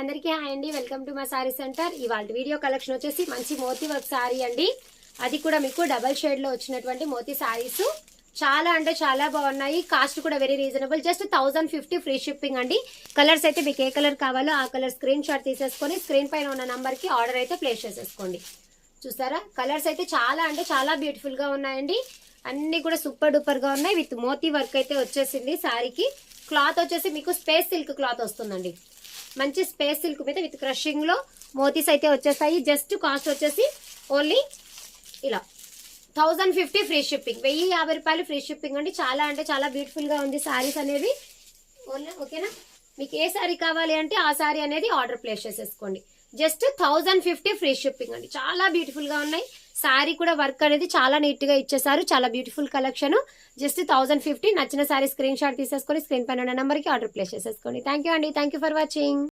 అందరికీ హాయ్ అండి, welcome to my sorry centre. ఇవాళ వీడియో కలెక్షన్ వచ్చేసి మంచి మోతీ వర్క్ సారీ అండి. అది కూడా మీకు డబల్ షేడ్ లో వచ్చినటువంటి మోతీ సారీస్ చాలా అంటే చాలా బాగున్నాయి. కాస్ట్ కూడా very reasonable, just 1050 free shipping అండి. కలర్స్ అయితే మీకు ఏ కలర్ కావాలో ఆ కలర్ స్క్రీన్ షాట్ తీసేసుకొని స్క్రీన్ పైన ఉన్న నంబర్ కి ఆర్డర్ అయితే ప్లేస్ చేసేసుకోండి. చూసారా, కలర్స్ అయితే చాలా అంటే చాలా బ్యూటిఫుల్ గా ఉన్నాయండి. అన్ని కూడా సూపర్ డూపర్ గా ఉన్నాయి. విత్ మోతీ వర్క్ అయితే వచ్చేసింది. సారీకి క్లాత్ వచ్చేసి మీకు స్పేస్ సిల్క్ క్లాత్ వస్తుందండి. మంచి స్పేస్ సిల్క్ మీద విత్ క్రషింగ్ లో మోతీస్ అయితే వచ్చేస్తాయి. జస్ట్ కాస్ట్ వచ్చేసి ఓన్లీ ఇలా 1050 ఫ్రీ షిప్పింగ్, 1050 రూపాయలు ఫ్రీ షిప్పింగ్ అండి. చాలా అంటే చాలా బ్యూటిఫుల్ గా ఉంది సారీస్ అనేవి. ఓకేనా, మీకు ఏ సారీ కావాలి అంటే ఆ సారీ అనేది ఆర్డర్ ప్లేస్ చేసేసుకోండి. జస్ట్ 1050 ఫ్రీ షిప్పింగ్ అండి. చాలా బ్యూటిఫుల్ గా ఉన్నాయి. సారీ కూడా వర్క్ అనేది చాలా నీట్ గా ఇచ్చేసారు. చాలా బ్యూటిఫుల్ కలెక్షన్. జస్ట్ 1050. నచ్చిన సారీ స్క్రీన్ షాట్ తీసేసుకొని స్క్రీన్ పైన ఉన్న నెంబర్ కి ఆర్డర్ ప్లేస్ చేసేసుకోండి. థ్యాంక్ యూ అండి. Thank you for watching.